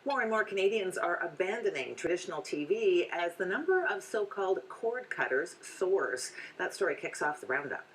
More and more Canadians are abandoning traditional TV as the number of so-called cord cutters soars. That story kicks off the roundup.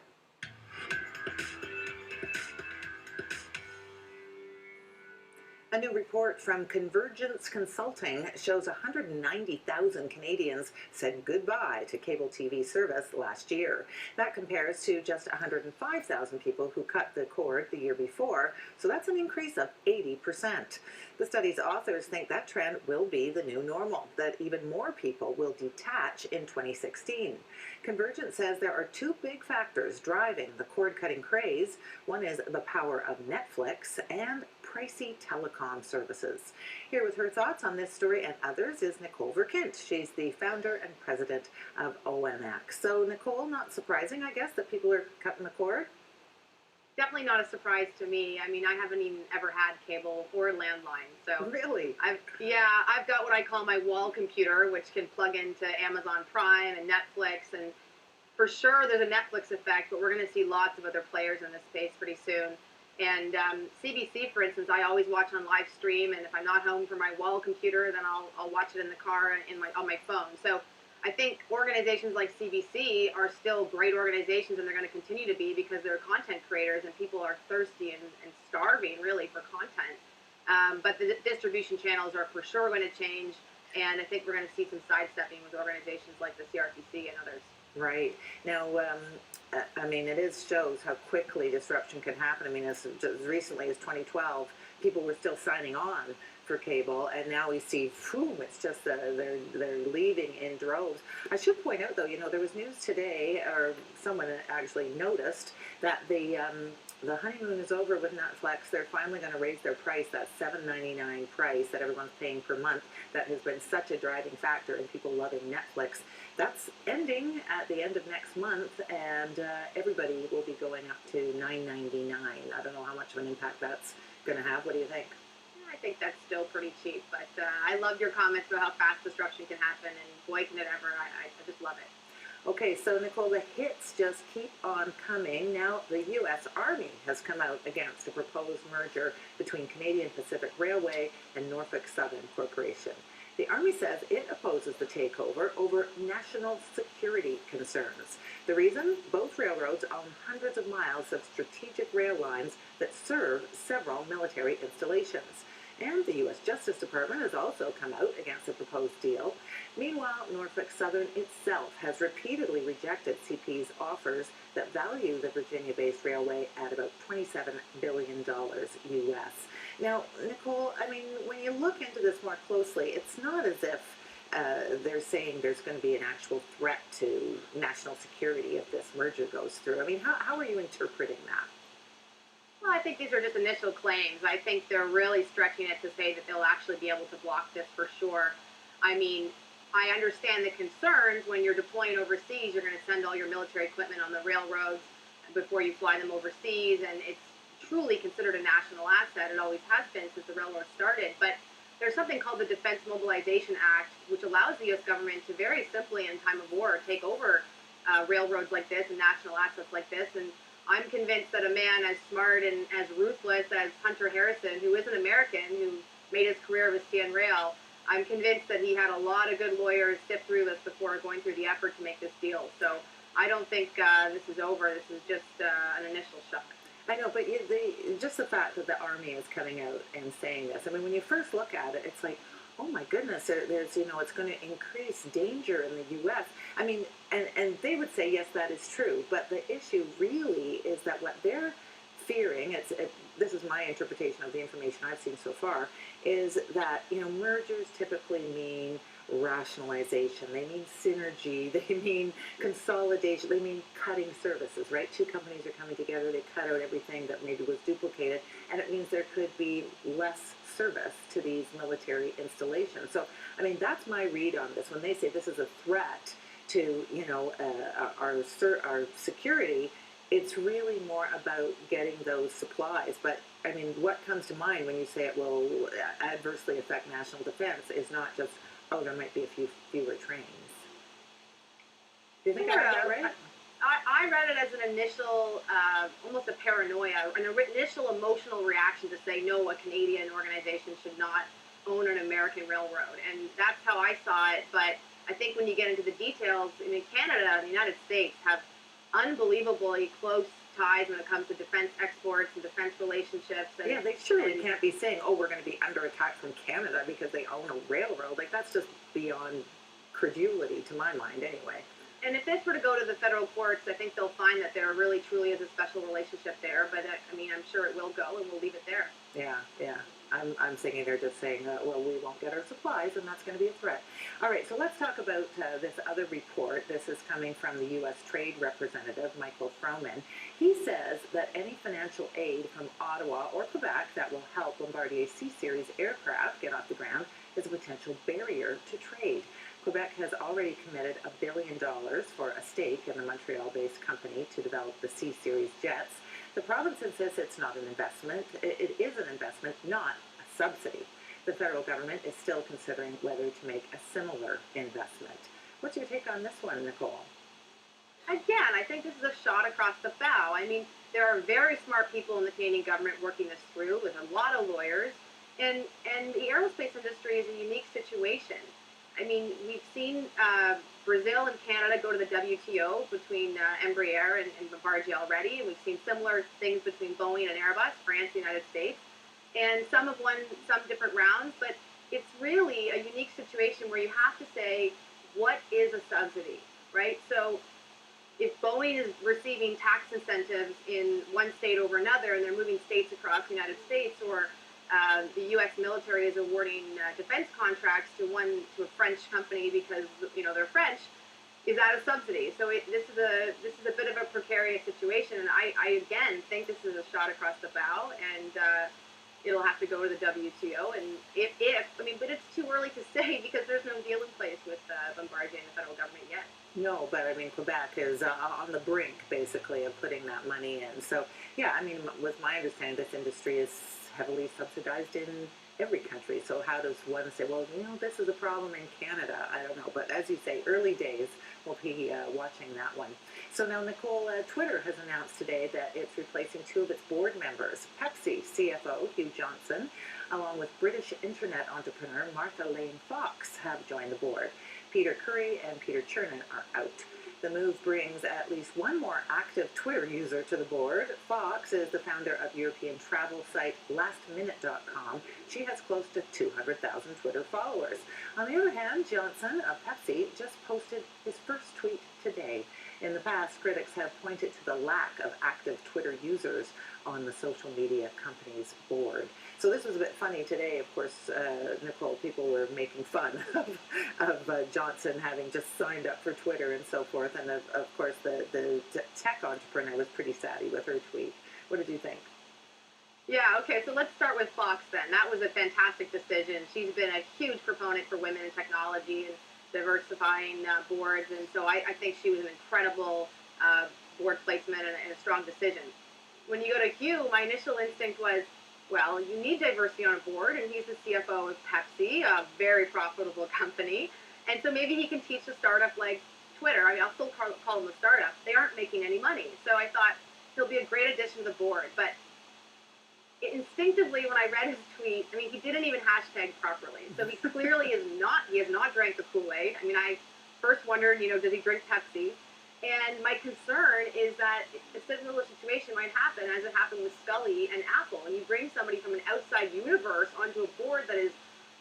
A new report from Convergence Consulting shows 190,000 Canadians said goodbye to cable TV service last year. That compares to just 105,000 people who cut the cord the year before, so that's an increase of 80%. The study's authors think that trend will be the new normal, that even more people will detach in 2016. Convergence says there are two big factors driving the cord-cutting craze. One is the power of Netflix and pricey telecom services. Here with her thoughts on this story and others is Nicole Verkindt. She's the founder and president of OMX. So Nicole, not surprising, I guess, that people are cutting the cord? Definitely not a surprise to me. I mean, I haven't even ever had cable or landline. So Really? I've got what I call my wall computer, which can plug into Amazon Prime and Netflix, and for sure there's a Netflix effect, but we're going to see lots of other players in this space pretty soon. And CBC, for instance, I always watch on live stream, and if I'm not home for my wall computer, then I'll watch it in the car on my phone. So I think organizations like CBC are still great organizations, and they're going to continue to be because they're content creators, and people are thirsty and starving really for content. But the distribution channels are for sure going to change, and I think we're going to see some sidestepping with organizations like the CRTC and others. Right. Now, I mean, it shows how quickly disruption can happen. I mean, as recently as 2012, people were still signing on for cable, and now we see, boom, it's just they're leaving in droves. I should point out, though, there was news today, or someone actually noticed, that the honeymoon is over with Netflix. They're finally going to raise their price, that $7.99 price that everyone's paying per month. That has been such a driving factor in people loving Netflix. That's ending at the end of next month, and everybody will be going up to $9.99. I don't know how much of an impact that's going to have. What do you think? I think that's still pretty cheap, but I loved your comments about how fast disruption can happen, and boy, can it ever. I just love it. Okay, so Nicole, the hits just keep on coming. Now, the U.S. Army has come out against a proposed merger between Canadian Pacific Railway and Norfolk Southern Corporation. The Army says it opposes the takeover over national security concerns. The reason? Both railroads own hundreds of miles of strategic rail lines that serve several military installations. And the U.S. Justice Department has also come out against the proposed deal. Meanwhile, Norfolk Southern itself has repeatedly rejected CP's offers that value the Virginia-based railway at about $27 billion U.S. Now, Nicole, I mean, when you look into this more closely, it's not as if they're saying there's going to be an actual threat to national security if this merger goes through. I mean, how are you interpreting that? Well, I think these are just initial claims. I think they're really stretching it to say that they'll actually be able to block this for sure. I mean, I understand the concerns when you're deploying overseas. You're going to send all your military equipment on the railroads before you fly them overseas, and it's truly considered a national asset. It always has been since the railroad started. But there's something called the Defense Mobilization Act, which allows the U.S. government to very simply, in time of war, take over railroads like this and national assets like this. And I'm convinced that a man as smart and as ruthless as Hunter Harrison, who is an American, who made his career with CN Rail, I'm convinced that he had a lot of good lawyers sift through this before going through the effort to make this deal. So I don't think this is over. This is just an initial shock. I know, but just the fact that the Army is coming out and saying this, I mean, when you first look at it, it's like, oh my goodness, there's, it's going to increase danger in the U.S. I mean, and they would say, yes, that is true, but the issue really is that what they're fearing, this is my interpretation of the information I've seen so far, is that, mergers typically mean rationalization, they mean synergy, they mean consolidation, they mean cutting services, right? Two companies are coming together, they cut out everything that maybe was duplicated, and it means there could be less service to these military installations. So, I mean, that's my read on this. When they say this is a threat to, our security, it's really more about getting those supplies. But, I mean, what comes to mind when you say it will adversely affect national defense is not just, oh, there might be a few fewer trains. Do you think I got that right? I read it as an initial, almost a paranoia, an initial emotional reaction to say, no, a Canadian organization should not own an American railroad, and that's how I saw it. But I think when you get into the details, I mean, Canada and the United States have unbelievably close ties when it comes to defense exports and defense relationships. Yeah, they surely And can't be saying, "Oh, we're going to be under attack from Canada because they own a railroad." Like that's just beyond credulity to my mind, anyway. and if this were to go to the federal courts, I think they'll find that there really truly is a special relationship there. But I mean, I'm sure it will go, and we'll leave it there. Yeah, yeah. I'm thinking they're just saying, well, we won't get our supplies, and that's going to be a threat. All right, so let's talk about this other report. This is coming from the U.S. Trade Representative, Michael Froman. He says that any financial aid from Ottawa or Quebec that will help Bombardier C-Series aircraft get off the ground is a potential barrier to trade. Quebec has already committed $1 billion for a stake in the Montreal-based company to develop the C-Series jets. The province insists it's not an investment. It is an investment, not a subsidy. The federal government is still considering whether to make a similar investment. What's your take on this one, Nicole? Again, I think this is a shot across the bow. I mean, there are very smart people in the Canadian government working this through with a lot of lawyers, and the aerospace industry is a unique situation. I mean, we've seen Brazil and Canada go to the WTO between Embraer and Bombardier already, and we've seen similar things between Boeing and Airbus, France, the United States, and some have won some different rounds, but it's really a unique situation where you have to say, what is a subsidy, right? So if Boeing is receiving tax incentives in one state over another, and they're moving states across the United States, or the U.S. military is awarding defense contracts to a French company because they're French, is that a subsidy? So this is a bit of a precarious situation, and I again think this is a shot across the bow, and it'll have to go to the WTO. And if I mean, but it's too early to say because there's no deal in place with Bombardier and the federal government yet. No, but I mean, Quebec is on the brink, basically, of putting that money in. So, yeah, I mean, with my understanding, this industry is heavily subsidized in every country. So how does one say, well, this is a problem in Canada? I don't know. But as you say, early days, we'll be watching that one. So now, Nicole, Twitter has announced today that it's replacing two of its board members. Pepsi CFO Hugh Johnson, along with British internet entrepreneur Martha Lane Fox, have joined the board. Peter Curry and Peter Chernin are out. The move brings at least one more active Twitter user to the board. Fox is the founder of European travel site lastminute.com. She has close to 200,000 Twitter followers. On the other hand, Johnson of Pepsi just posted his first tweet today. In the past, critics have pointed to the lack of active Twitter users on the social media company's board. So this was a bit funny today. Of course, Nicole, people were making fun of Johnson having just signed up for Twitter and so forth. And of course, the tech entrepreneur was pretty savvy with her tweet. What did you think? Yeah, okay, so let's start with Fox then. That was a fantastic decision. She's been a huge proponent for women in technology and diversifying boards, and so I think she was an incredible board placement and a strong decision. When you go to Hugh, my initial instinct was, well, you need diversity on a board, and he's the CFO of Pepsi, a very profitable company, and so maybe he can teach a startup like Twitter. I mean, I'll still call them a startup. They aren't making any money, so I thought he'll be a great addition to the board, but instinctively, when I read his tweet, I mean, he didn't even hashtag properly. So he clearly he has not drank the Kool-Aid. I mean, I first wondered, does he drink Pepsi? And my concern is that a similar situation might happen as it happened with Scully and Apple. And you bring somebody from an outside universe onto a board that is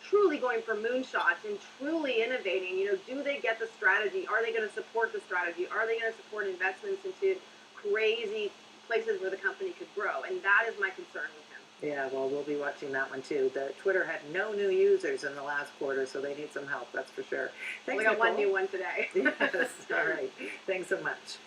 truly going for moonshots and truly innovating. Do they get the strategy? Are they going to support the strategy? Are they going to support investments into crazy places where the company could grow? And that is my concern with him. Yeah, well, we'll be watching that one too. The Twitter had no new users in the last quarter, so they need some help, that's for sure. Thanks, We got Nicole. one new one today. Yes, all right. Thanks so much.